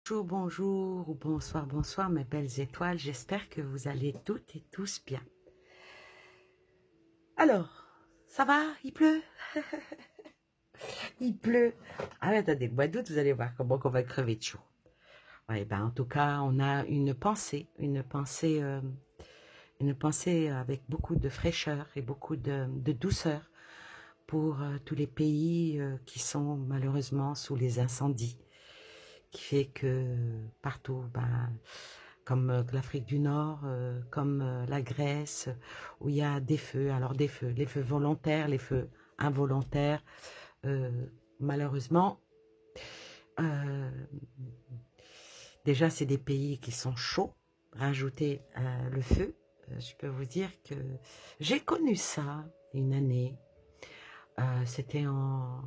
Bonjour, bonjour ou bonsoir, bonsoir mes belles étoiles. J'espère que vous allez toutes et tous bien. Alors, ça va? Il pleut? Il pleut. Ah mais attendez, le mois d'août, vous allez voir comment on va crever de chaud. Ouais, ben en tout cas, on a une pensée avec beaucoup de fraîcheur et beaucoup de douceur pour tous les pays qui sont malheureusement sous les incendies, qui fait que partout, ben, comme l'Afrique du Nord, comme la Grèce, où il y a des feux, alors des feux, les feux volontaires, les feux involontaires, euh, malheureusement, euh, déjà c'est des pays qui sont chauds, rajouter le feu, je peux vous dire que j'ai connu ça une année, c'était en,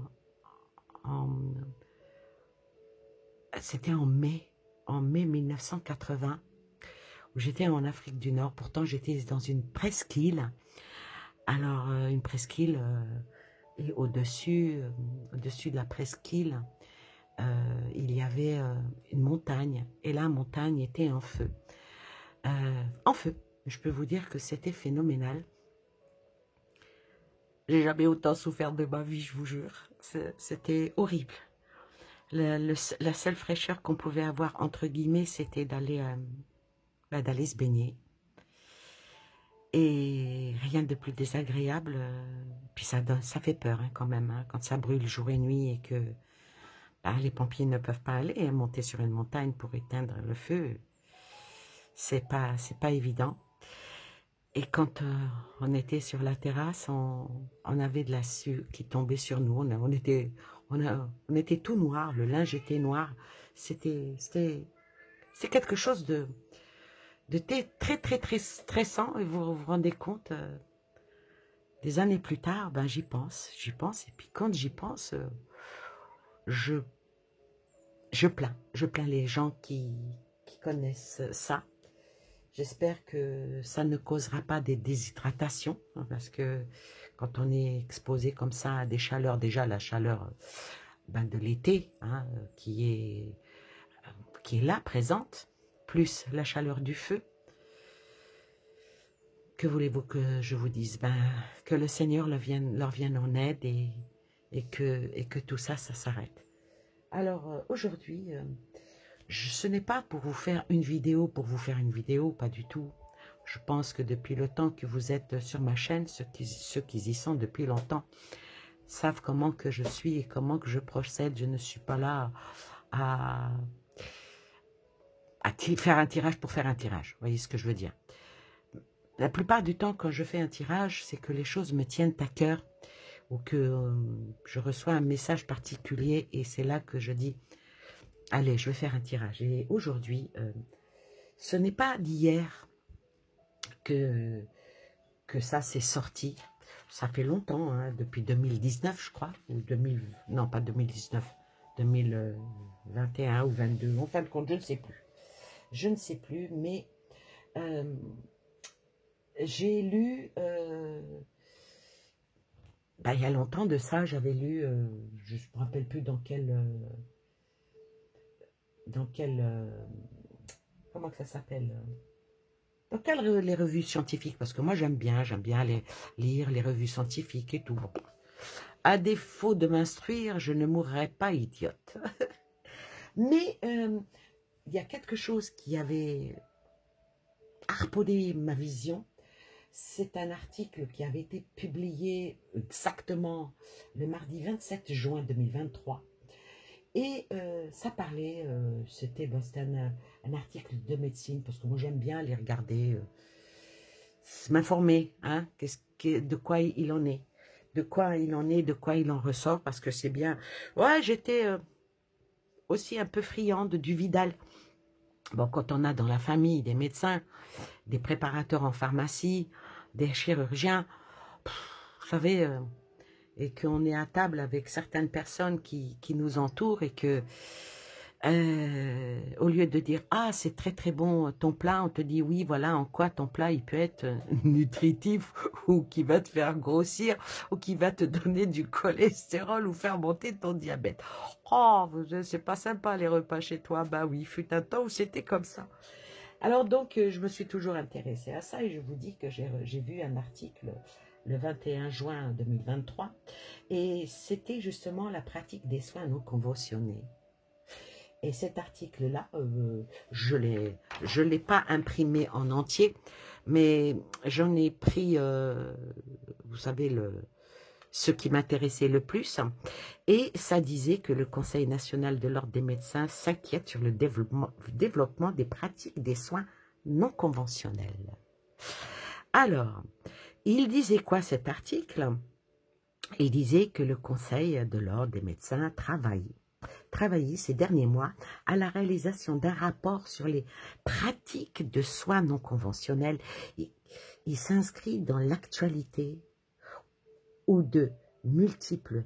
c'était en mai 1980, où j'étais en Afrique du Nord. Pourtant, j'étais dans une presqu'île. Alors, une presqu'île, et au-dessus de la presqu'île, il y avait une montagne. Et la montagne était en feu. En feu. Je peux vous dire que c'était phénoménal. J'ai jamais autant souffert de ma vie, je vous jure. C'était horrible. La seule fraîcheur qu'on pouvait avoir, entre guillemets, c'était d'aller se baigner. Et rien de plus désagréable. Puis ça fait peur hein, quand même, hein, quand ça brûle jour et nuit et que les pompiers ne peuvent pas aller hein, monter sur une montagne pour éteindre le feu. C'est pas évident. Et quand on était sur la terrasse, on avait de la suie qui tombait sur nous. On était tout noir, le linge était noir. C'est quelque chose de très, très, très stressant. Et vous vous rendez compte, des années plus tard, ben j'y pense. Et puis quand j'y pense, je, je plains les gens qui connaissent ça. J'espère que ça ne causera pas des déshydratations, hein, parce que quand on est exposé comme ça à des chaleurs, déjà la chaleur ben, de l'été, hein, qui est là, présente, plus la chaleur du feu, que voulez-vous que je vous dise? Ben, que le Seigneur leur vienne en aide et que tout ça, ça s'arrête. Alors, aujourd'hui, ce n'est pas pour vous faire une vidéo, pas du tout. Je pense que depuis le temps que vous êtes sur ma chaîne, ceux qui y sont depuis longtemps, savent comment que je suis et comment que je procède. Je ne suis pas là à, faire un tirage pour faire un tirage. Vous voyez ce que je veux dire? La plupart du temps, quand je fais un tirage, c'est que les choses me tiennent à cœur ou que je reçois un message particulier et c'est là que je dis, allez, je vais faire un tirage. Et aujourd'hui, ce n'est pas d'hier que, que ça s'est sorti. Ça fait longtemps, hein, depuis 2019, je crois, ou 2000, non, pas 2019, 2021 ou 22, en fin de compte, je ne sais plus. Je ne sais plus, mais euh, j'ai lu, bah, il y a longtemps de ça, j'avais lu, je ne me rappelle plus dans quel, comment que ça s'appelle, dans quelles les revues scientifiques, parce que moi j'aime bien lire les revues scientifiques et tout. Bon. À défaut de m'instruire, je ne mourrai pas idiote. Mais il y a quelque chose qui avait harponné ma vision. C'est un article qui avait été publié exactement le mardi 27 juin 2023. Et ça parlait, c'était un article de médecine, parce que moi j'aime bien les regarder, m'informer, hein, de quoi il en est. De quoi il en est, de quoi il en ressort, parce que c'est bien. Ouais, j'étais aussi un peu friande du Vidal. Bon, quand on a dans la famille des médecins, des préparateurs en pharmacie, des chirurgiens, vous savez, et qu'on est à table avec certaines personnes qui nous entourent et que au lieu de dire, ah, c'est très très bon ton plat, on te dit, oui, voilà en quoi ton plat, il peut être nutritif, ou qui va te faire grossir, ou qui va te donner du cholestérol, ou faire monter ton diabète. Oh, c'est pas sympa les repas chez toi. Bah oui, fut un temps où c'était comme ça. Alors donc, je me suis toujours intéressée à ça, et je vous dis que j'ai vu un article le 21 juin 2023, et c'était justement la pratique des soins non conventionnés. Et cet article-là, je l'ai pas imprimé en entier, mais j'en ai pris, vous savez, ce qui m'intéressait le plus. Et ça disait que le Conseil national de l'ordre des médecins s'inquiète sur le développement des pratiques des soins non conventionnels. Alors, il disait quoi cet article? Il disait que le Conseil de l'ordre des médecins travaillé ces derniers mois à la réalisation d'un rapport sur les pratiques de soins non conventionnels. Il s'inscrit dans l'actualité où de multiples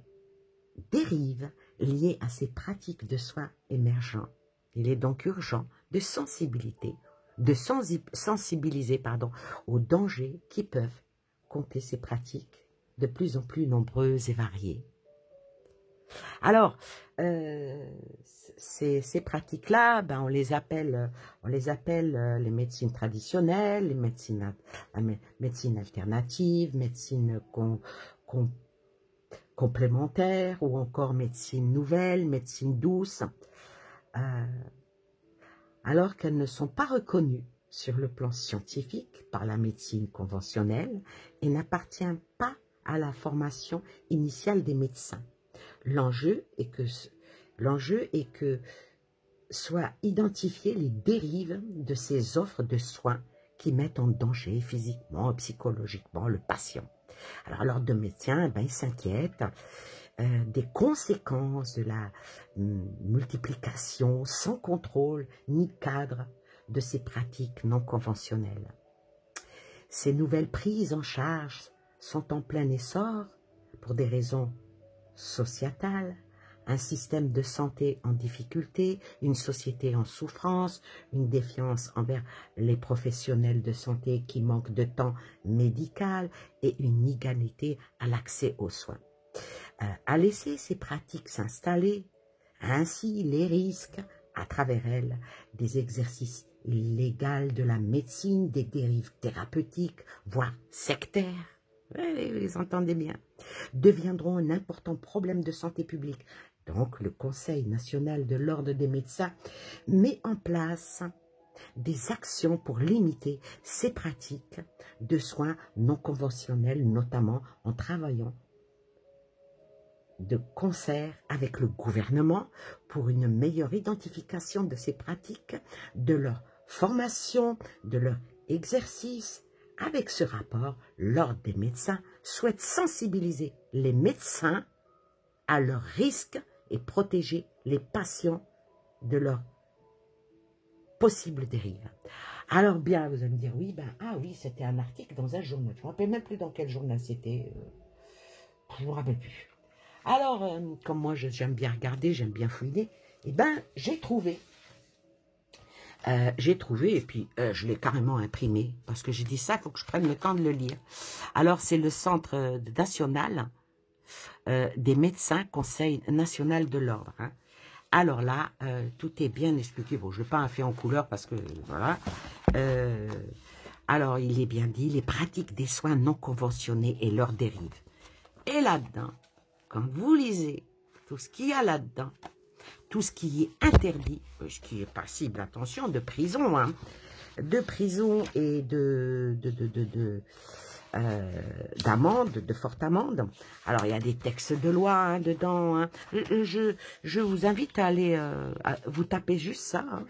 dérives liées à ces pratiques de soins émergents. Il est donc urgent de sensibiliser aux dangers qui peuvent compter ces pratiques de plus en plus nombreuses et variées. Alors, ces pratiques-là, ben, on les appelle les médecines traditionnelles, les médecines alternatives, médecine complémentaire, ou encore médecine nouvelle, médecine douce, alors qu'elles ne sont pas reconnues sur le plan scientifique par la médecine conventionnelle et n'appartiennent pas à la formation initiale des médecins. L'enjeu est que soient identifiées les dérives de ces offres de soins qui mettent en danger physiquement, psychologiquement le patient. Alors, l'ordre de médecins, ben, ils s'inquiètent des conséquences de la multiplication sans contrôle ni cadre de ces pratiques non conventionnelles. Ces nouvelles prises en charge sont en plein essor pour des raisons sociétale, un système de santé en difficulté, une société en souffrance, une défiance envers les professionnels de santé qui manquent de temps médical et une inégalité à l'accès aux soins. À laisser ces pratiques s'installer, ainsi les risques, à travers elles, des exercices illégaux de la médecine, des dérives thérapeutiques, voire sectaires, vous entendez bien, deviendront un important problème de santé publique. Donc, le Conseil national de l'ordre des médecins met en place des actions pour limiter ces pratiques de soins non conventionnels, notamment en travaillant de concert avec le gouvernement pour une meilleure identification de ces pratiques, de leur formation, de leur exercice. Avec ce rapport, l'ordre des médecins souhaite sensibiliser les médecins à leurs risques et protéger les patients de leurs possibles dérives. Alors bien, vous allez me dire, oui, ben, ah oui, c'était un article dans un journal. Je ne me rappelle même plus dans quel journal c'était. Je ne me rappelle plus. Alors, comme moi, j'aime bien regarder, j'aime bien fouiller, eh ben, j'ai trouvé, et puis je l'ai carrément imprimé, parce que j'ai dit ça, il faut que je prenne le temps de le lire. Alors, c'est le Centre national des médecins, Conseil national de l'ordre. Hein. Alors là, tout est bien expliqué. Bon, je ne vais pas faire en couleur, parce que, voilà. Alors, il est bien dit, les pratiques des soins non conventionnés et leurs dérives. Et là-dedans, quand vous lisez tout ce qu'il y a là-dedans, tout ce qui est interdit, ce qui est passible, attention, de prison, hein, de prison et d'amende, de forte amende. Alors, il y a des textes de loi hein, dedans. Hein. Je vous invite à aller, vous taper juste ça. Hein,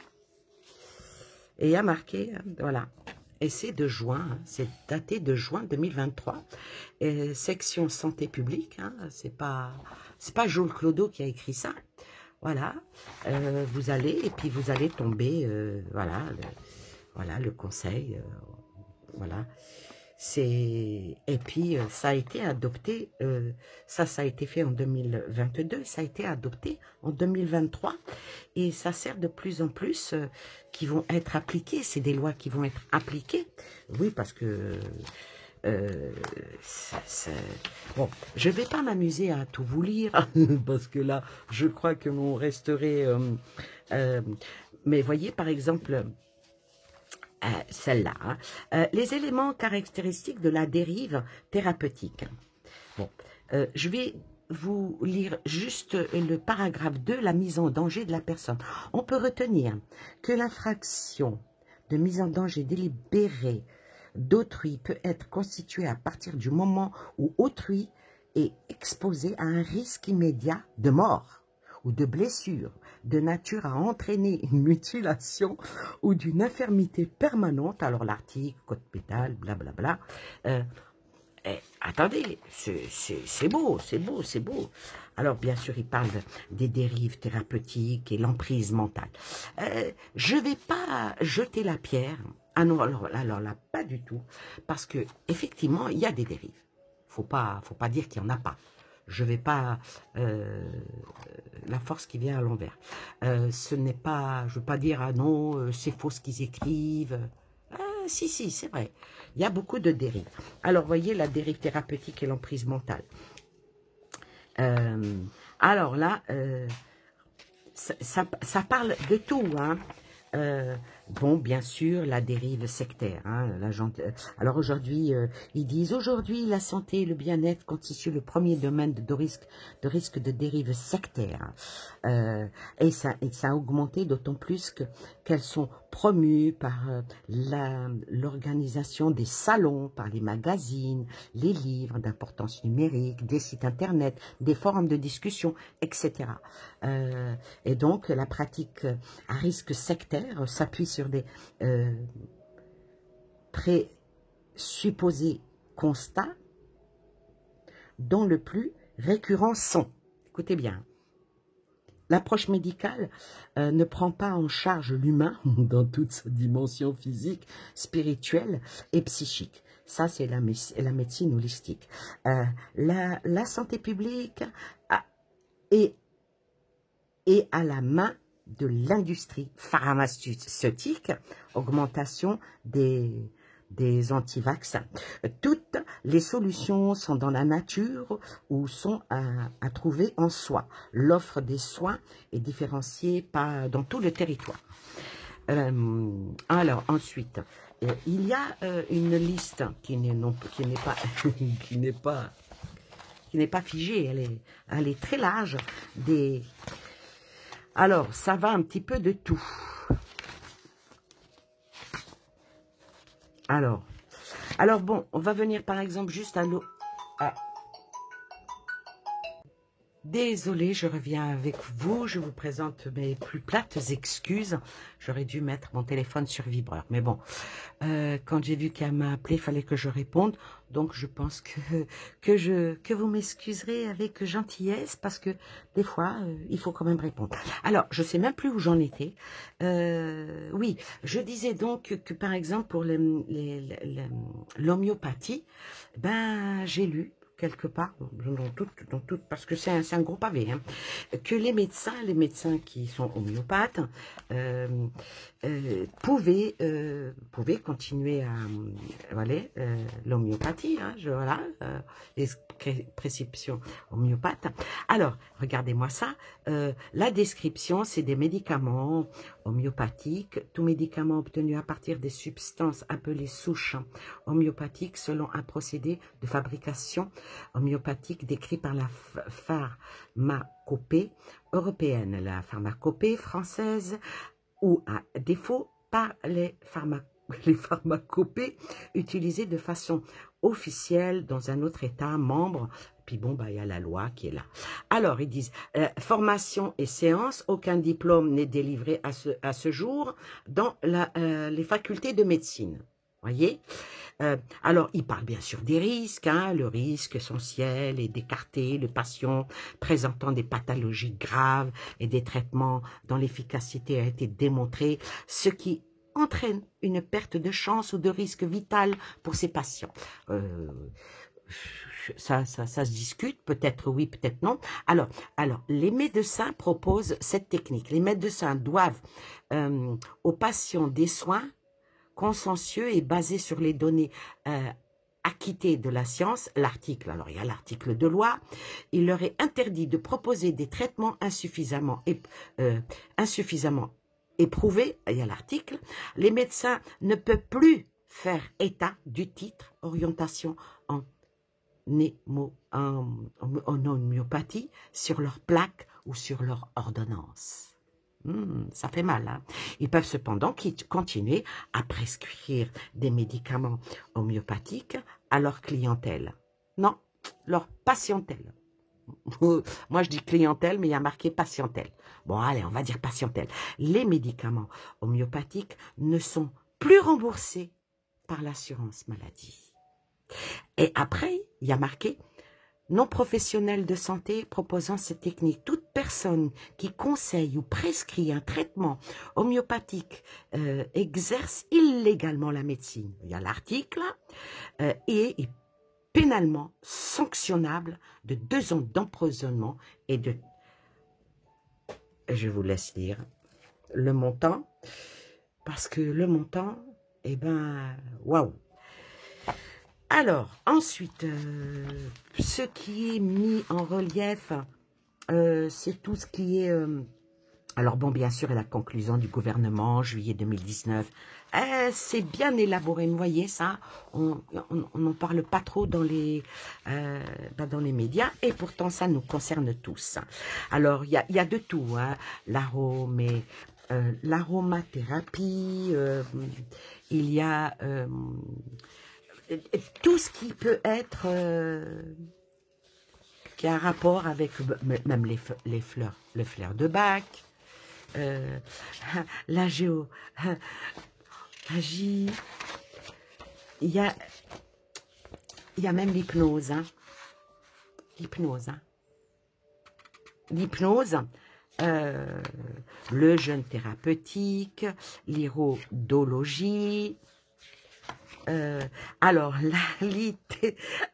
et à marquer, hein, voilà. Et c'est de juin, hein, c'est daté de juin 2023. Et section santé publique, hein, c'est pas Jules Clodo qui a écrit ça. Voilà, vous allez, et puis vous allez tomber, voilà, le conseil, voilà. Et puis, ça a été adopté, ça a été fait en 2022, ça a été adopté en 2023, et ça sert de plus en plus, qui vont être appliquées, c'est des lois qui vont être appliquées, oui, parce que, bon, je ne vais pas m'amuser à tout vous lire, parce que là, je crois que l'on resterait, mais voyez, par exemple, celle-là, hein. Les éléments caractéristiques de la dérive thérapeutique. Bon, je vais vous lire juste le paragraphe 2, la mise en danger de la personne. On peut retenir que l'infraction de mise en danger délibérée d'autrui peut être constituée à partir du moment où autrui est exposé à un risque immédiat de mort ou de blessure de nature à entraîner une mutilation ou d'une infirmité permanente. Alors l'article, code pénal, blablabla. Attendez, c'est beau, c'est beau, c'est beau. Alors bien sûr, il parle des dérives thérapeutiques et l'emprise mentale. Je ne vais pas jeter la pierre. Ah non, alors là, pas du tout. Parce que effectivement, il y a des dérives. Faut pas dire qu'il n'y en a pas. Je vais pas la force qui vient à l'envers. Ce n'est pas, je veux pas dire ah non, c'est faux ce qu'ils écrivent. Si, c'est vrai. Il y a beaucoup de dérives. Alors, voyez la dérive thérapeutique et l'emprise mentale. Alors là, ça parle de tout, hein. Bon, bien sûr, la dérive sectaire. Hein, alors aujourd'hui, ils disent, aujourd'hui, la santé et le bien-être constituent le premier domaine de risque de dérive sectaire. Et ça a augmenté d'autant plus qu'elles sont promues par l'organisation des salons, par les magazines, les livres d'importance numérique, des sites internet, des forums de discussion, etc. Et donc, la pratique à risque sectaire s'appuie sur des présupposés constats dont le plus récurrent sont, écoutez bien, l'approche médicale ne prend pas en charge l'humain dans toute sa dimension physique, spirituelle et psychique. Ça, c'est la médecine holistique. La santé publique est à la main de l'industrie pharmaceutique, augmentation des anti-vaccins. Toutes les solutions sont dans la nature ou sont à trouver en soi. L'offre des soins est différenciée dans tout le territoire. Alors, ensuite, il y a une liste qui n'est pas figée, elle est très large. Alors, ça va un petit peu de tout. Alors bon, on va venir par exemple juste à l'eau. Désolée, je reviens avec vous. Je vous présente mes plus plates excuses. J'aurais dû mettre mon téléphone sur vibreur. Mais bon, quand j'ai vu qu'elle m'a appelé, il fallait que je réponde. Donc, je pense que vous m'excuserez avec gentillesse parce que des fois, il faut quand même répondre. Alors, je sais même plus où j'en étais. Oui, je disais donc que par exemple, pour l'homéopathie, ben, j'ai lu quelque part, dans tout, parce que c'est un gros pavé, hein, que les médecins qui sont homéopathes pouvaient continuer à l'homéopathie, hein, les prescriptions homméopathes. Alors, regardez-moi ça, la description, c'est des médicaments homéopathiques, tout médicament obtenu à partir des substances appelées souches homéopathiques selon un procédé de fabrication homéopathique décrit par la pharmacopée européenne, la pharmacopée française, ou à défaut par les pharmacopées utilisées de façon officielle dans un autre État membre. Puis bon, bah, il y a la loi qui est là. Alors, ils disent, formation et séance, aucun diplôme n'est délivré à ce jour dans les facultés de médecine. Voyez, alors, il parle bien sûr des risques, hein, le risque essentiel est d'écarter le patient présentant des pathologies graves et des traitements dont l'efficacité a été démontrée, ce qui entraîne une perte de chance ou de risque vital pour ces patients. Ça se discute, peut-être oui, peut-être non. Alors, les médecins proposent cette technique. Les médecins doivent aux patients des soins consensueux et basés sur les données acquittées de la science, l'article, alors il y a l'article de loi, il leur est interdit de proposer des traitements insuffisamment éprouvés, il y a l'article, les médecins ne peuvent plus faire état du titre orientation en homéopathie sur leur plaque ou sur leur ordonnance. Ça fait mal, hein? Ils peuvent cependant continuer à prescrire des médicaments homéopathiques à leur clientèle. Non, leur patientèle. Moi, je dis clientèle, mais il y a marqué patientèle. Bon, allez, on va dire patientèle. Les médicaments homéopathiques ne sont plus remboursés par l'assurance maladie. Et après, il y a marqué non professionnel de santé proposant cette technique. Toute personne qui conseille ou prescrit un traitement homéopathique exerce illégalement la médecine. Il y a l'article et est pénalement sanctionnable de 2 ans d'emprisonnement et de... Je vous laisse lire le montant, parce que le montant, eh ben, waouh! Alors, ensuite, ce qui est mis en relief, c'est tout ce qui est... alors bon, bien sûr, la conclusion du gouvernement, juillet 2019, c'est bien élaboré, vous voyez ça, on n'en parle pas trop dans les médias, et pourtant ça nous concerne tous. Alors, il y a de tout, hein, l'aromathérapie, il y a... tout ce qui peut être qui a un rapport avec même les fleurs, le fleur de Bach, la géologie, il y a même l'hypnose, hein. L'hypnose, le jeûne thérapeutique, l'irodologie. Alors,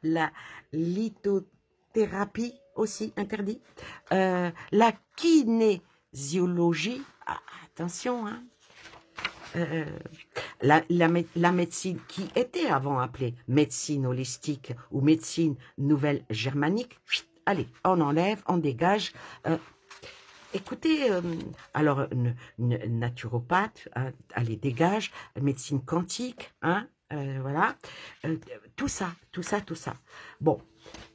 la lithothérapie aussi interdit. La kinésiologie, attention, hein. La médecine qui était avant appelée médecine holistique ou médecine nouvelle germanique. Allez, on enlève, on dégage. Écoutez, alors, naturopathe, allez, dégage, médecine quantique, hein. Voilà, tout ça. Bon,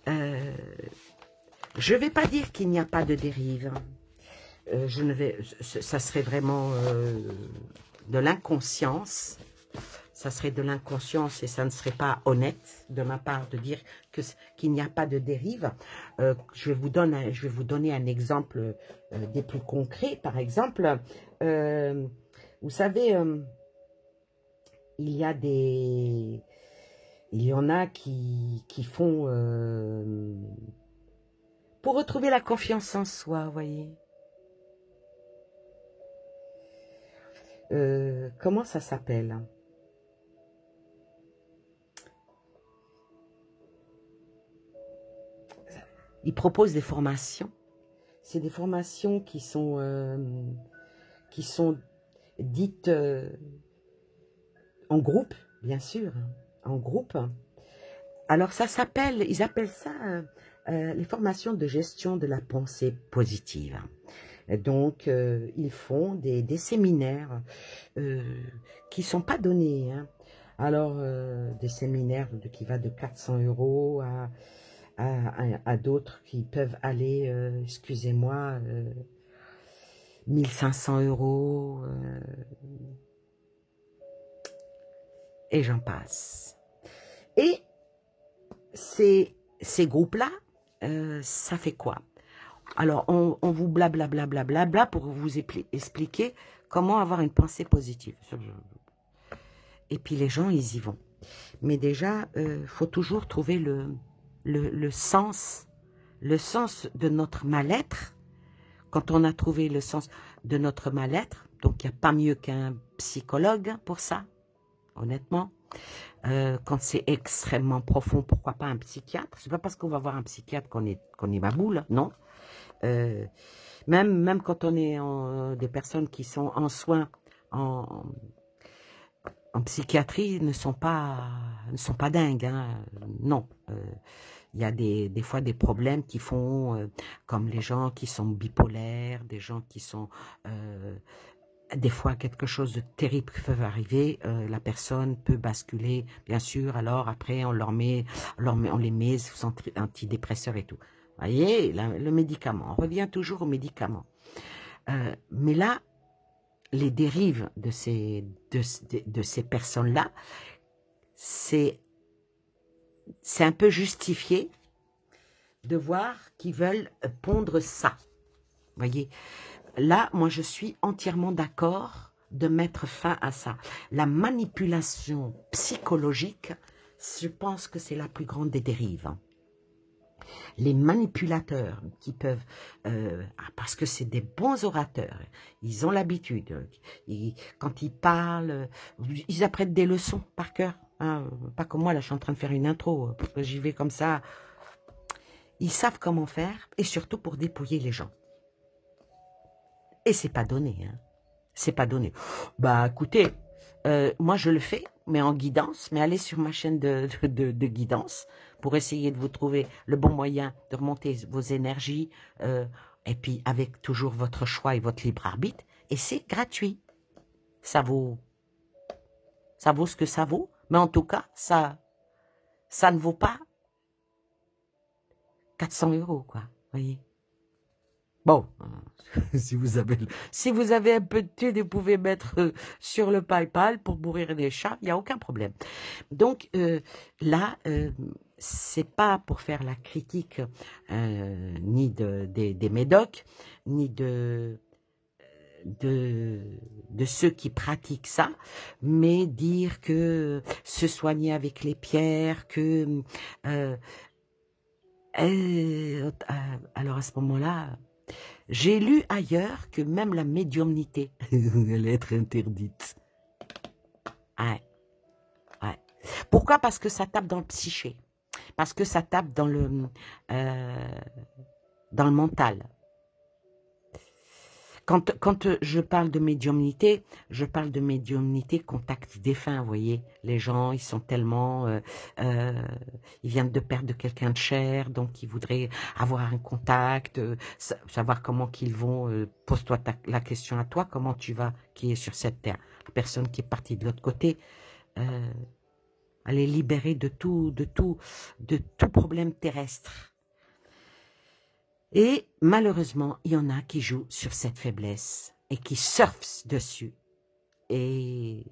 je ne vais pas dire qu'il n'y a pas de dérive. Ça serait vraiment de l'inconscience. Ça serait de l'inconscience et ça ne serait pas honnête de ma part de dire qu'il n'y a pas de dérive. Je vais vous donner un exemple des plus concrets. Par exemple, vous savez... il y en a qui font pour retrouver la confiance en soi, vous voyez. Comment ça s'appelle? Ils proposent des formations. C'est des formations qui sont dites en groupe, bien sûr, en groupe. Alors, ils appellent ça les formations de gestion de la pensée positive. Donc, ils font des séminaires qui ne sont pas donnés, hein. Alors, des séminaires qui va de 400 € à d'autres qui peuvent aller, excusez-moi, 1500 €, et j'en passe. Et ces groupes-là, ça fait quoi? Alors, on vous blablabla pour vous expliquer comment avoir une pensée positive. Et puis les gens, ils y vont. Mais déjà, faut toujours trouver le sens de notre mal-être. Quand on a trouvé le sens de notre mal-être, Donc, il n'y a pas mieux qu'un psychologue pour ça, honnêtement. Quand c'est extrêmement profond, pourquoi pas un psychiatre? C'est pas parce qu'on va voir un psychiatre qu'on est baboule, non. Euh, même quand on est des personnes qui sont en soins en, en psychiatrie ne sont pas dingues, hein. Non. Il y a des fois des problèmes qui font, comme les gens qui sont bipolaires, des gens qui sont des fois quelque chose de terrible qui peut arriver, la personne peut basculer, bien sûr. Alors après on les met sous antidépresseurs et tout. Vous voyez, le médicament, on revient toujours au médicament. Mais là, les dérives de ces personnes-là, c'est un peu justifié de voir qu'ils veulent pondre ça. Vous voyez, là, moi, je suis entièrement d'accord de mettre fin à ça. La manipulation psychologique, je pense que c'est la plus grande des dérives. Les manipulateurs qui peuvent, parce que c'est des bons orateurs, ils ont l'habitude, quand ils parlent, ils apprennent des leçons par cœur, hein, pas comme moi, là je suis en train de faire une intro, parce que j'y vais comme ça. Ils savent comment faire, et surtout pour dépouiller les gens. Et c'est pas donné, hein. C'est pas donné. Bah écoutez, moi je le fais, mais en guidance, mais allez sur ma chaîne de guidance pour essayer de vous trouver le bon moyen de remonter vos énergies, et puis avec toujours votre choix et votre libre arbitre, et c'est gratuit. Ça vaut ce que ça vaut, mais en tout cas, ça ne vaut pas 400 €, quoi, voyez. Bon, si vous avez un peu de thune, vous pouvez mettre sur le PayPal pour bourrir des chats, il n'y a aucun problème. Donc là, c'est pas pour faire la critique ni des médocs, ni de ceux qui pratiquent ça, mais dire que se soigner avec les pierres, que alors à ce moment-là, j'ai lu ailleurs que même la médiumnité allait être interdite. Ouais, ouais. Pourquoi? Parce que ça tape dans le psyché. Parce que ça tape dans le mental. Quand je parle de médiumnité, je parle de médiumnité contact défunt, vous voyez. Les gens, ils sont tellement... ils viennent de perdre quelqu'un de cher, donc ils voudraient avoir un contact, savoir comment qu'ils vont... Pose-toi la question à toi, comment tu vas, qui est sur cette terre. La personne qui est partie de l'autre côté, elle est libérée de tout problème terrestre. Et malheureusement, il y en a qui jouent sur cette faiblesse et qui surfent dessus. Et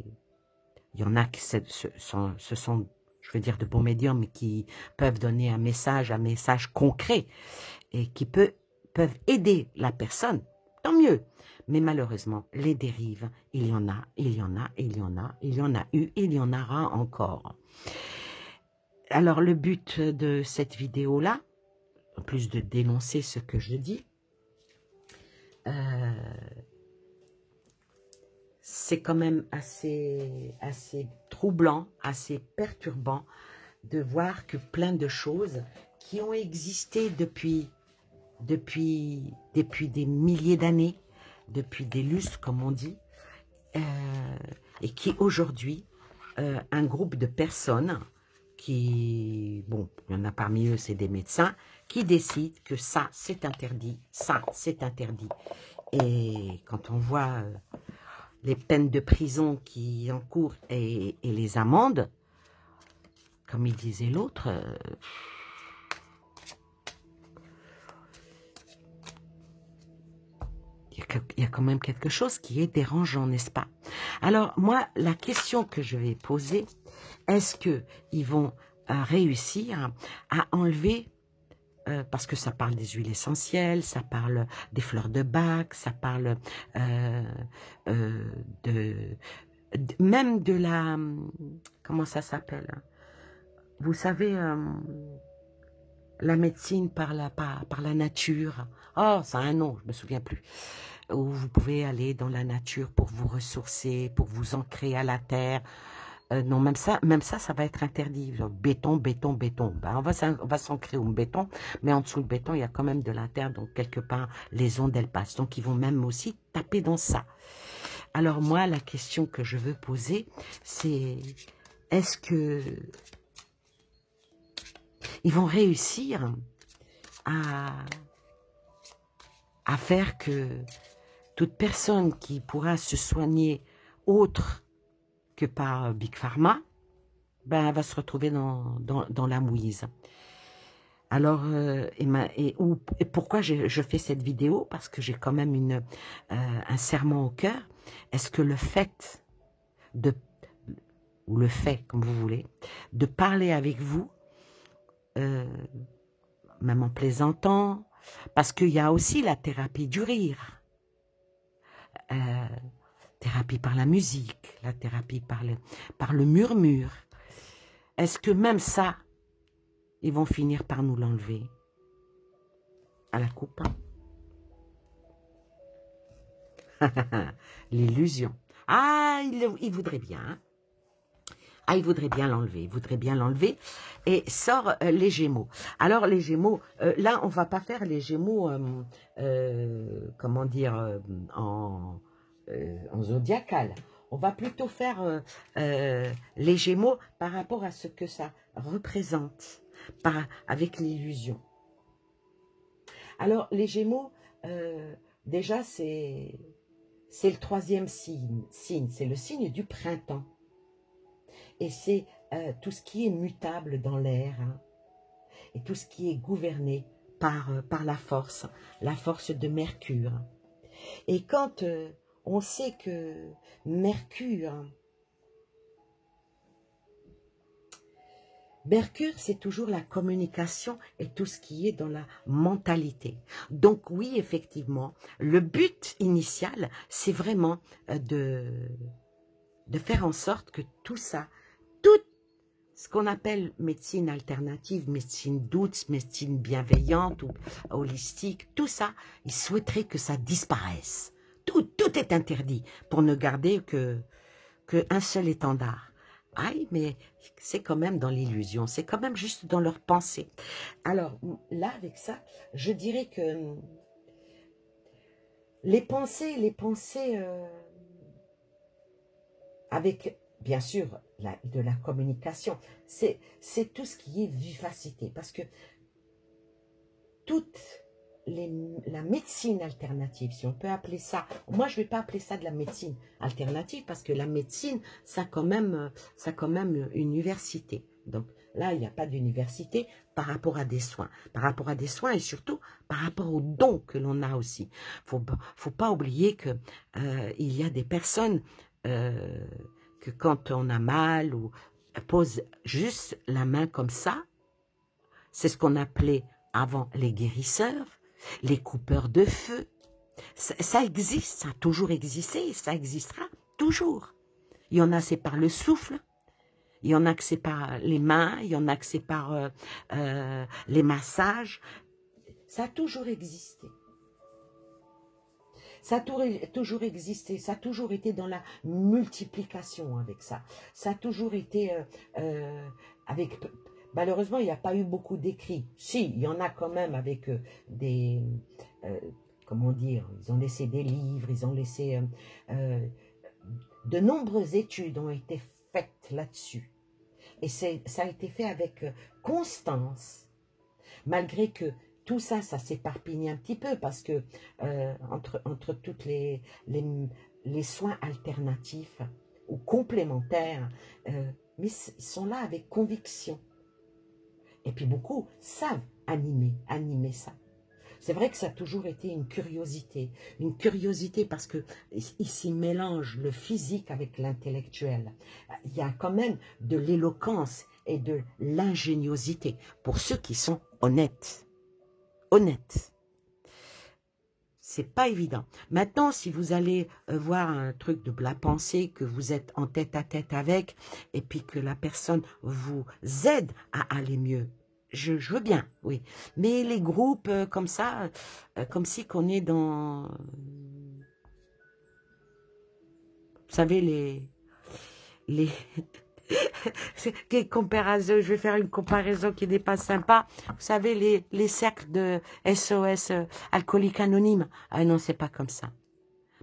il y en a qui ce sont, je veux dire, de bons médiums, mais qui peuvent donner un message concret et qui peuvent aider la personne, tant mieux. Mais malheureusement, les dérives, il y en a, il y en a, il y en a, il y en a eu, il y en aura encore. Alors, le but de cette vidéo-là, en plus de dénoncer ce que je dis, c'est quand même assez troublant, assez perturbant de voir que plein de choses qui ont existé depuis des milliers d'années, depuis des lustres comme on dit, et qui aujourd'hui, un groupe de personnes qui, bon, il y en a parmi eux, c'est des médecins, qui décident que ça, c'est interdit, ça, c'est interdit. Et quand on voit les peines de prison qui encourent et les amendes, comme il disait l'autre, il y a quand même quelque chose qui est dérangeant, n'est-ce pas? Alors, moi, la question que je vais poser, est-ce qu'ils vont réussir à enlever, parce que ça parle des huiles essentielles, ça parle des fleurs de bac, ça parle même de la... Comment ça s'appelle? Vous savez, la médecine par la nature. Oh, ça a un nom, je me souviens plus. où vous pouvez aller dans la nature pour vous ressourcer, pour vous ancrer à la terre. Non, même ça va être interdit. Béton, béton, béton. Ben, on va s'ancrer au béton, mais en dessous le béton, il y a quand même de la terre, donc quelque part, les ondes, elles passent. Donc, ils vont même aussi taper dans ça. Alors, moi, la question que je veux poser, c'est, est-ce que ils vont réussir à faire que toute personne qui pourra se soigner autre que par Big Pharma, ben, elle va se retrouver dans la mouise. Alors, et pourquoi je fais cette vidéo? Parce que j'ai quand même un serment au cœur. Est-ce que le fait ou le fait, comme vous voulez, de parler avec vous, même en plaisantant, parce qu'il y a aussi la thérapie du rire, thérapie par la musique, la thérapie par le murmure. Est-ce que même ça, ils vont finir par nous l'enlever à la coupe? L'illusion. Ah, il voudrait bien. Hein. Ah, il voudrait bien l'enlever. Il voudrait bien l'enlever. Et sort les Gémeaux. Alors, les Gémeaux, là, on va pas faire les Gémeaux, comment dire, en zodiacal. On va plutôt faire les Gémeaux par rapport à ce que ça représente, avec l'illusion. Alors, les Gémeaux, déjà, c'est le 3e signe. C'est le signe du printemps. Et c'est tout ce qui est mutable dans l'air, hein, et tout ce qui est gouverné par la force de Mercure. Et quand on sait que Mercure, c'est toujours la communication et tout ce qui est dans la mentalité. Donc oui, effectivement, le but initial, c'est vraiment de faire en sorte que tout ça, tout ce qu'on appelle médecine alternative, médecine douce, médecine bienveillante ou holistique, tout ça, ils souhaiteraient que ça disparaisse. Tout est interdit pour ne garder qu'un seul étendard. Aïe, mais c'est quand même dans l'illusion, c'est quand même juste dans leur pensée. Alors là, avec ça, je dirais que les pensées avec, bien sûr, de la communication, c'est tout ce qui est vivacité, parce que toute la médecine alternative, si on peut appeler ça, moi je ne vais pas appeler ça de la médecine alternative, parce que la médecine, ça a quand même une université. Donc là, il n'y a pas d'université par rapport à des soins. Par rapport à des soins et surtout par rapport aux dons que l'on a aussi. Faut pas oublier que il y a des personnes que quand on a mal ou pose juste la main comme ça, c'est ce qu'on appelait avant les guérisseurs, les coupeurs de feu. Ça existe, ça a toujours existé, ça existera toujours. Il y en a, c'est par le souffle, il y en a que c'est par les mains, il y en a que c'est par les massages. Ça a toujours existé. Ça a toujours existé, ça a toujours été dans la multiplication avec ça. Ça a toujours été avec... Malheureusement, il n'y a pas eu beaucoup d'écrits. Si, il y en a quand même avec des... comment dire, ils ont laissé des livres, ils ont laissé... de nombreuses études ont été faites là-dessus. Et ça a été fait avec constance, malgré que tout ça, ça s'éparpille un petit peu, parce que entre toutes les soins alternatifs ou complémentaires, mais ils sont là avec conviction. Et puis beaucoup savent animer ça. C'est vrai que ça a toujours été une curiosité parce que ici mélange le physique avec l'intellectuel. Il y a quand même de l'éloquence et de l'ingéniosité pour ceux qui sont honnêtes. C'est pas évident. Maintenant, si vous allez voir un truc de la pensée, que vous êtes en tête à tête avec, et puis que la personne vous aide à aller mieux, je veux bien, oui. Mais les groupes comme ça, comme si qu'on est dans Vous savez, les je vais faire une comparaison qui n'est pas sympa. Vous savez, les cercles de SOS alcooliques anonymes. Ah non, c'est pas comme ça.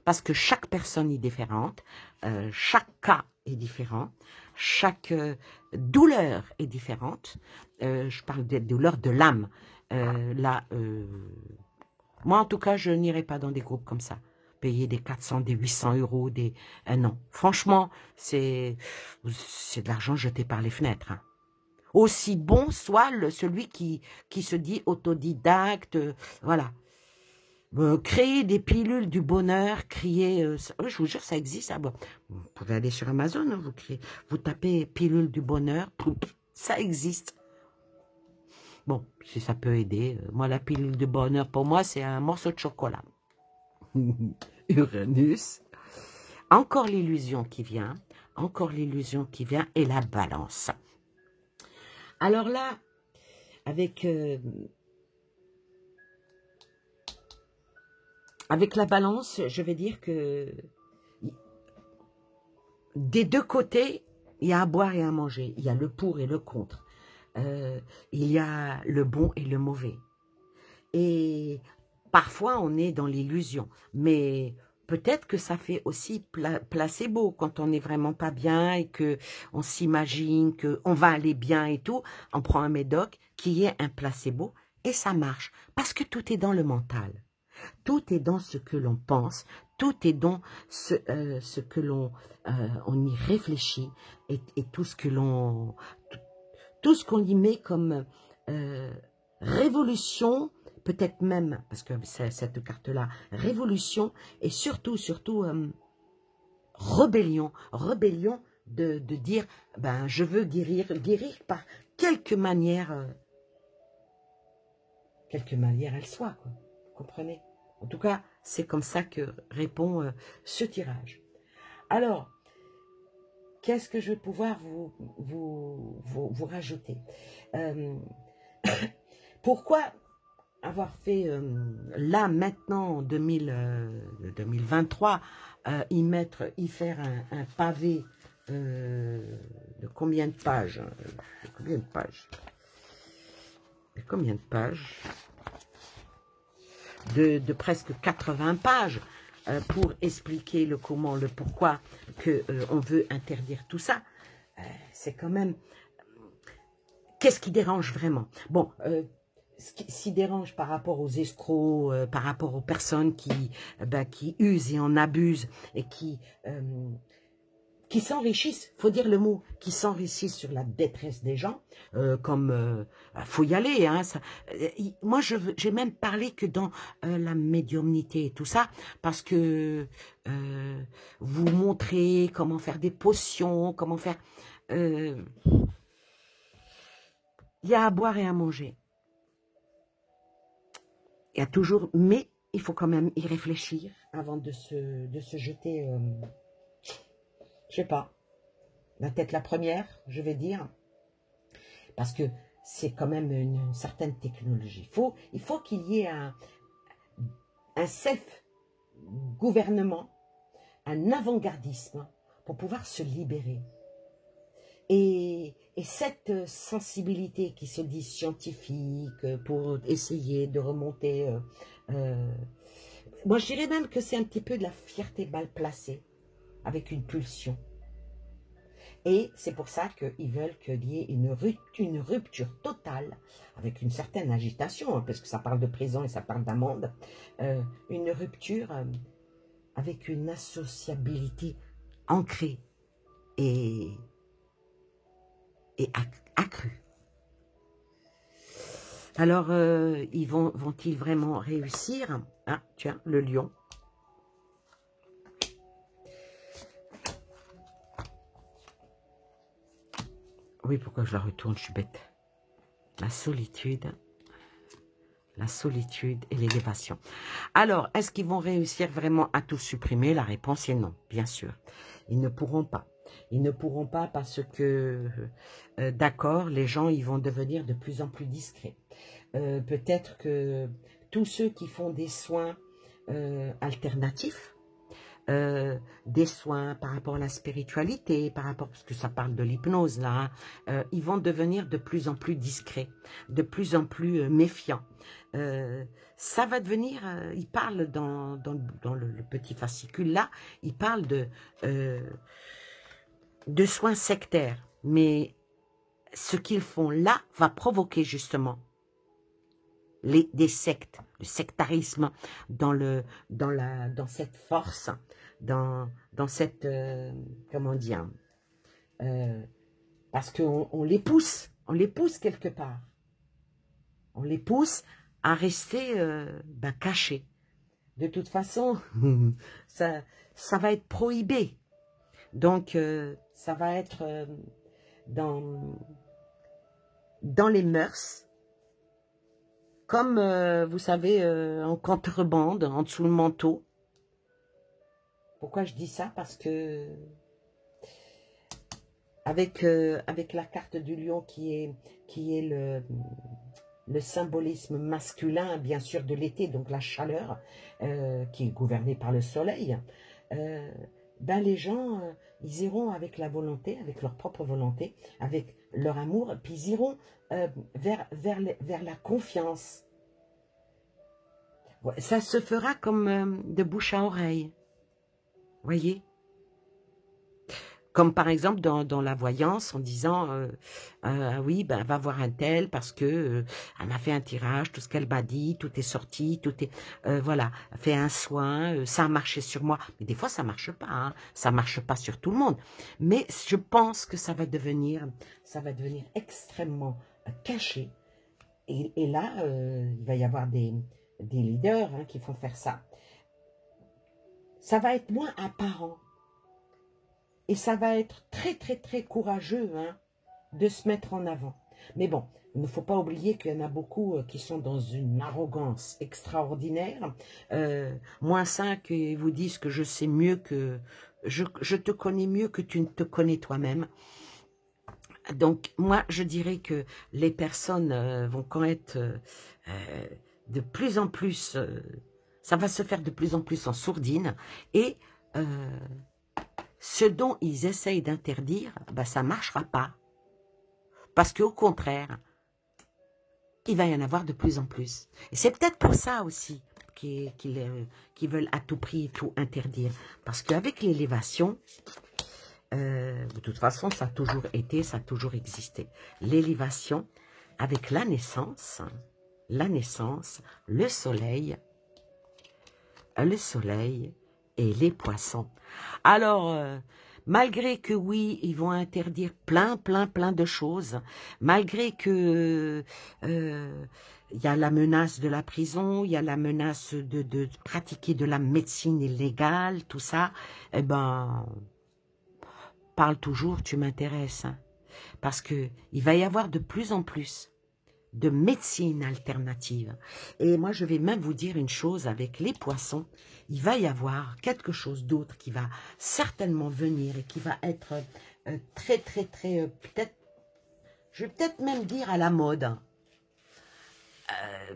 Parce que chaque personne est différente, chaque cas est différent, chaque douleur est différente. Je parle des douleurs de l'âme. Moi, en tout cas, je n'irai pas dans des groupes comme ça. Payer des 400, des 800 euros, des... non, franchement, c'est de l'argent jeté par les fenêtres. Hein. Aussi bon soit celui qui se dit autodidacte, voilà. Créer des pilules du bonheur, je vous jure, ça existe. Ah bon. Vous pouvez aller sur Amazon, hein, vous tapez pilule du bonheur, ça existe. Bon, si ça peut aider. Moi, la pilule du bonheur, pour moi, c'est un morceau de chocolat. Uranus. Encore l'illusion qui vient. Encore l'illusion qui vient. Et la balance. Alors là, avec la balance, je vais dire que des deux côtés, il y a à boire et à manger. Il y a le pour et le contre. Il y a le bon et le mauvais. Et parfois, on est dans l'illusion. Mais peut-être que ça fait aussi placebo quand on n'est vraiment pas bien et qu'on s'imagine qu'on va aller bien et tout. On prend un médoc qui est un placebo et ça marche. Parce que tout est dans le mental. Tout est dans ce que l'on pense. Tout est dans ce que l'on on y réfléchit et tout ce que l'on... Tout ce qu'on y met comme révolution, peut-être même, parce que c'est cette carte-là, révolution, et surtout, rébellion. Rébellion de dire, ben, je veux guérir par quelque manière elle soit, quoi. Vous comprenez? En tout cas, c'est comme ça que répond ce tirage. Alors, qu'est-ce que je vais pouvoir vous rajouter? Pourquoi avoir fait là maintenant en 2023 y faire un pavé de combien de pages? Combien de pages? Combien de pages? De presque 80 pages pour expliquer le comment, le pourquoi que on veut interdire tout ça. C'est quand même... Qu'est-ce qui dérange vraiment? Bon, ce qui dérange par rapport aux escrocs, par rapport aux personnes qui usent et en abusent et qui s'enrichissent, faut dire le mot, qui s'enrichissent sur la détresse des gens, faut y aller. Hein, moi, j'ai même parlé que dans la médiumnité et tout ça, parce que vous montrez comment faire des potions, comment faire... il y a à boire et à manger. Il y a toujours... Mais il faut quand même y réfléchir avant de se jeter... je sais pas, la tête la première, je vais dire, parce que c'est quand même une certaine technologie. Il faut qu'il y ait un self-gouvernement, un avant-gardisme pour pouvoir se libérer. Et cette sensibilité qui se dit scientifique pour essayer de remonter... moi, je dirais même que c'est un petit peu de la fierté mal placée, avec une pulsion. Et c'est pour ça qu'ils veulent qu'il y ait une rupture totale, avec une certaine agitation, hein, parce que ça parle de prison et ça parle d'amende, une rupture avec une associabilité ancrée et accrue. Alors, vont-ils vraiment réussir? Ah, tiens, le lion. Oui, pourquoi je la retourne, je suis bête. La solitude et l'élévation. Alors, est-ce qu'ils vont réussir vraiment à tout supprimer? La réponse est non, bien sûr. Ils ne pourront pas. Ils ne pourront pas parce que, d'accord, les gens, ils vont devenir de plus en plus discrets. Peut-être que tous ceux qui font des soins alternatifs, des soins par rapport à la spiritualité, par rapport, parce que ça parle de l'hypnose là, ils vont devenir de plus en plus discrets, de plus en plus méfiants. Ça va devenir, il parle dans le petit fascicule là, il parle de soins sectaires, mais ce qu'ils font là va provoquer justement des sectes, le sectarisme dans cette force, dans cette, comment dire, parce qu'on les pousse quelque part. On les pousse à rester cachés. De toute façon, ça va être prohibé. Donc, ça va être dans les mœurs, comme, vous savez, en contrebande, en dessous le manteau. Pourquoi je dis ça? Parce que avec la carte du lion qui est le symbolisme masculin, bien sûr, de l'été, donc la chaleur, qui est gouvernée par le soleil, les gens, ils iront avec la volonté, avec leur propre volonté, avec leur amour, puis ils iront vers la confiance. Ça se fera comme de bouche à oreille. Voyez? Comme par exemple dans la voyance, en disant oui, va voir un tel parce que elle m'a fait un tirage, tout ce qu'elle m'a dit, tout est sorti, tout est voilà, fait un soin, ça a marché sur moi. Mais des fois ça marche pas, hein, ça marche pas sur tout le monde. Mais je pense que ça va devenir extrêmement caché. Et là, il va y avoir des leaders qui vont faire ça. Ça va être moins apparent. Et ça va être très, très, très courageux de se mettre en avant. Mais bon, il ne faut pas oublier qu'il y en a beaucoup qui sont dans une arrogance extraordinaire. -5, et vous disent que je sais mieux que... Je te connais mieux que tu ne te connais toi-même. Donc, moi, je dirais que les personnes vont quand être de plus en plus... ça va se faire de plus en plus en sourdine. Et... ce dont ils essayent d'interdire, ça ne marchera pas. Parce qu'au contraire, il va y en avoir de plus en plus. Et c'est peut-être pour ça aussi qu'ils veulent à tout prix tout interdire. Parce qu'avec l'élévation, de toute façon, ça a toujours été, ça a toujours existé. L'élévation, avec la naissance, le soleil et les poissons. Alors, malgré que oui, ils vont interdire plein de choses, malgré que il y a la menace de la prison, il y a la menace de pratiquer de la médecine illégale, tout ça, eh ben, parle toujours, tu m'intéresses, hein, parce que il va y avoir de plus en plus de médecine alternative. Et moi, je vais même vous dire une chose, avec les poissons, il va y avoir quelque chose d'autre qui va certainement venir et qui va être très, peut-être, je vais peut-être même dire à la mode.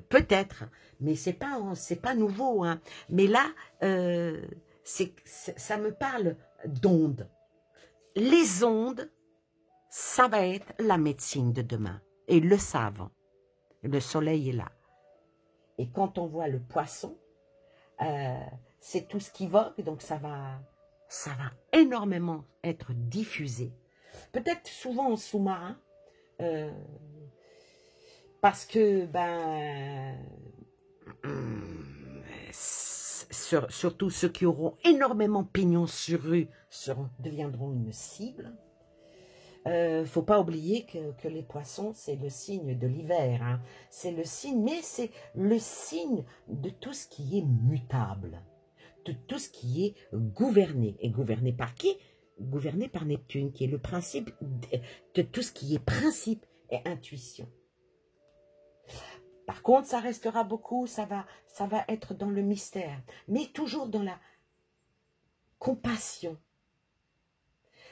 Peut-être, mais c'est pas nouveau. Hein. Mais là, ça me parle d'ondes. Les ondes, ça va être la médecine de demain. Et ils le savent. Le soleil est là. Et quand on voit le poisson, c'est tout ce qui va, et donc ça va énormément être diffusé. Peut-être souvent en sous-marin, parce que, surtout ceux qui auront énormément pignon sur rue deviendront une cible. Faut pas oublier que les poissons, c'est le signe de l'hiver. Hein. C'est le signe, mais c'est le signe de tout ce qui est mutable. De tout ce qui est gouverné. Et gouverné par qui? Gouverné par Neptune, qui est le principe de tout ce qui est principe et intuition. Par contre, ça restera beaucoup, ça va être dans le mystère. Mais toujours dans la compassion.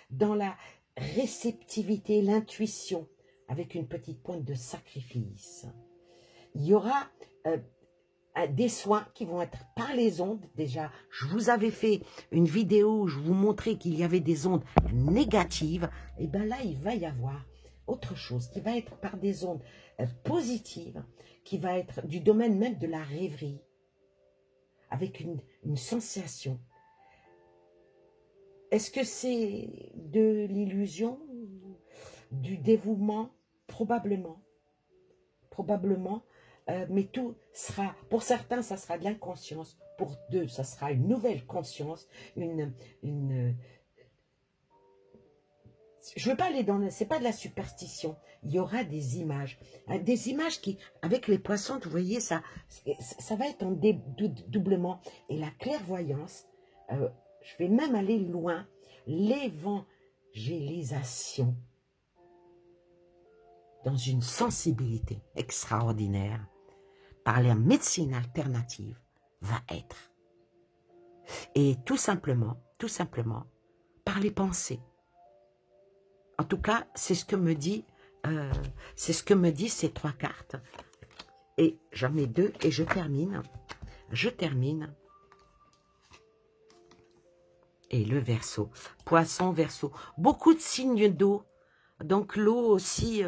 Dans la réceptivité, l'intuition, avec une petite pointe de sacrifice. Il y aura des soins qui vont être par les ondes. Déjà, je vous avais fait une vidéo où je vous montrais qu'il y avait des ondes négatives. Et bien là, il va y avoir autre chose qui va être par des ondes positives, qui va être du domaine même de la rêverie, avec une sensation. Est-ce que c'est de l'illusion, du dévouement? Probablement. Probablement. Mais tout sera, pour certains, ça sera de l'inconscience. Pour deux, ça sera une nouvelle conscience, je ne veux pas aller dans, c'est pas de la superstition. Il y aura des images qui, avec les poissons, vous voyez, ça va être en doublement. Et la clairvoyance, je vais même aller loin, l'évangélisation dans une sensibilité extraordinaire par la médecine alternative va être. Et tout simplement, par les pensées. En tout cas, c'est ce que me dit, ces trois cartes. Et j'en mets deux et je termine. Et le Verseau, Poisson, Verseau, beaucoup de signes d'eau. Donc l'eau aussi,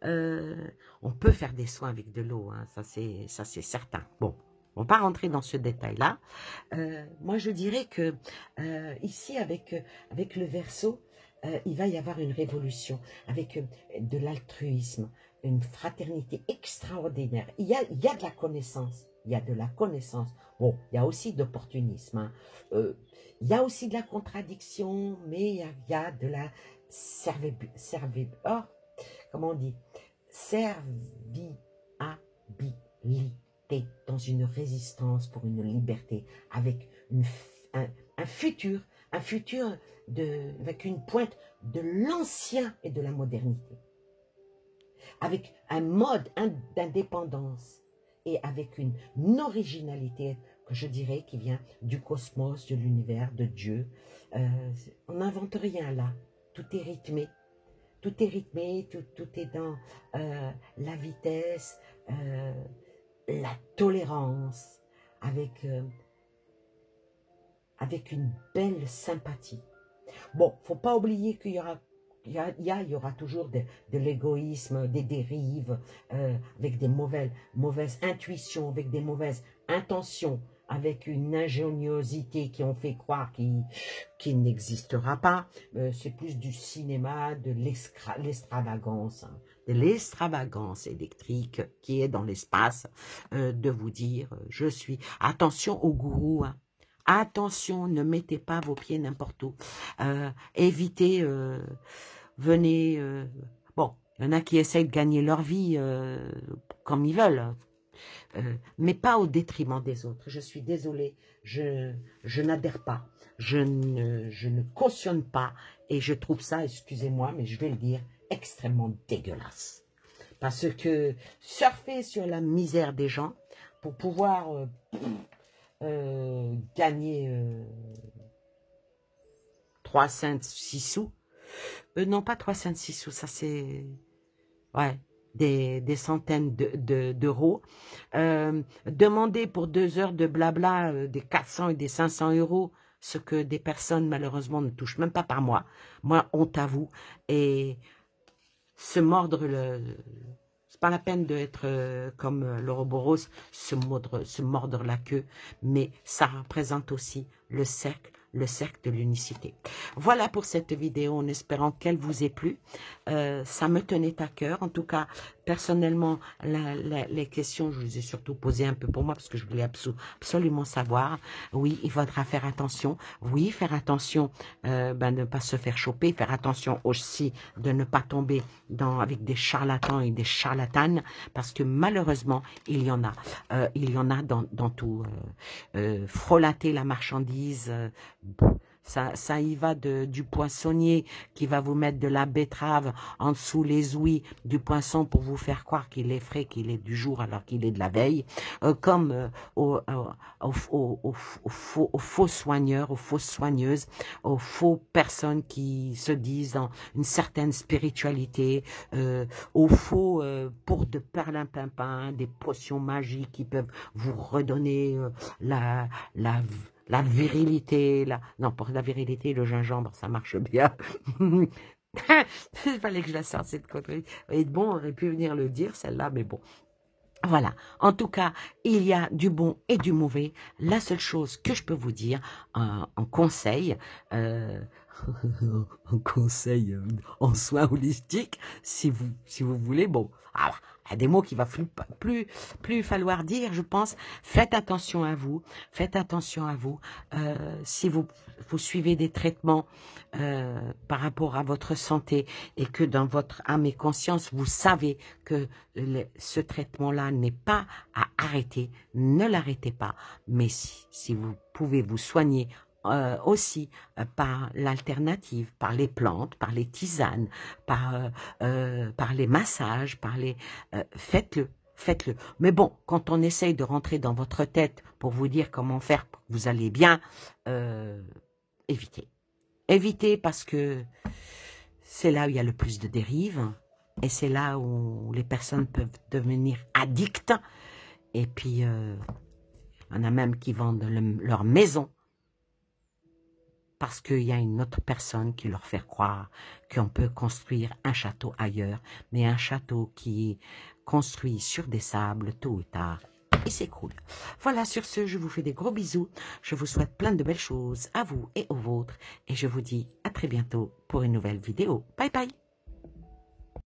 on peut faire des soins avec de l'eau, hein, ça c'est certain. Bon, on va pas rentrer dans ce détail-là. Moi je dirais que ici avec le Verseau, il va y avoir une révolution avec de l'altruisme, une fraternité extraordinaire. Il y a de la connaissance, Bon, il y a aussi d'opportunisme, hein. Il y a aussi de la contradiction, mais il y a de la serviabilité dans une résistance pour une liberté, avec un futur avec une pointe de l'ancien et de la modernité, avec un mode d'indépendance et avec une originalité que je dirais qui vient du cosmos, de l'univers, de Dieu. On n'invente rien là. Tout est rythmé, tout est dans la vitesse, la tolérance, avec une belle sympathie. Bon, faut pas oublier qu'il y aura toujours de l'égoïsme, des dérives, avec des mauvaises intuitions, avec des mauvaises intentions, avec une ingéniosité qui ont fait croire qu'il n'existera pas. C'est plus du cinéma, de l'extravagance, hein, de l'extravagance électrique qui est dans l'espace, de vous dire, je suis... Attention aux gourous, hein. Attention, ne mettez pas vos pieds n'importe où. Évitez, venez... bon, il y en a qui essayent de gagner leur vie comme ils veulent. Mais pas au détriment des autres. Je suis désolée, je n'adhère pas, je ne cautionne pas, et je trouve ça, excusez-moi, mais je vais le dire, extrêmement dégueulasse. Parce que surfer sur la misère des gens pour pouvoir gagner 3 cents, 6 sous, non pas 3 cents, 6 sous, ça c'est... ouais, des centaines d'euros. Demander pour 2 heures de blabla des 400 et des 500 euros, ce que des personnes malheureusement ne touchent même pas par mois. Moi, honte à vous. Et se mordre c'est pas la peine d'être comme l'Ouroboros, se mordre la queue, mais ça représente aussi le cercle de l'unicité. Voilà pour cette vidéo, en espérant qu'elle vous ait plu. Ça me tenait à cœur. En tout cas, personnellement, les questions, je les ai surtout posées un peu pour moi, parce que je voulais absolument savoir. Oui, il faudra faire attention. Oui, faire attention de ne pas se faire choper. Faire attention aussi de ne pas tomber avec des charlatans et des charlatanes, parce que malheureusement, il y en a. Il y en a dans tout. Frelater la marchandise, Ça y va du poissonnier qui va vous mettre de la betterave en dessous les ouïes du poisson pour vous faire croire qu'il est frais, qu'il est du jour alors qu'il est de la veille, comme aux faux soigneurs, aux fausses soigneuses, aux faux personnes qui se disent dans une certaine spiritualité, aux faux pour de perlimpinpin, des potions magiques qui peuvent vous redonner la, la, la virilité. Non, pour la virilité, le gingembre, ça marche bien. Il fallait que je la sorte, cette connerie. Et bon, on aurait pu venir le dire, celle-là, mais bon. Voilà, en tout cas, il y a du bon et du mauvais. La seule chose que je peux vous dire en conseil, en conseil, en soins holistiques, si vous voulez, bon, voilà, il y a des mots qu'il va plus falloir dire, je pense. Faites attention à vous, faites attention à vous. Si vous suivez des traitements par rapport à votre santé et que dans votre âme et conscience, vous savez que ce traitement-là n'est pas à arrêter, ne l'arrêtez pas. Mais si vous pouvez vous soigner aussi par l'alternative, par les plantes, par les tisanes, par les massages, faites-le. Faites-le. Mais bon, quand on essaye de rentrer dans votre tête pour vous dire comment faire pour que vous allez bien, évitez. Évitez parce que c'est là où il y a le plus de dérives et c'est là où les personnes peuvent devenir addictes. Et puis, il y en a même qui vendent leur maison parce qu'il y a une autre personne qui leur fait croire qu'on peut construire un château ailleurs, mais un château qui est construit sur des sables, tôt ou tard, il s'écroule. Voilà, sur ce, je vous fais des gros bisous. Je vous souhaite plein de belles choses à vous et aux vôtres. Et je vous dis à très bientôt pour une nouvelle vidéo. Bye bye.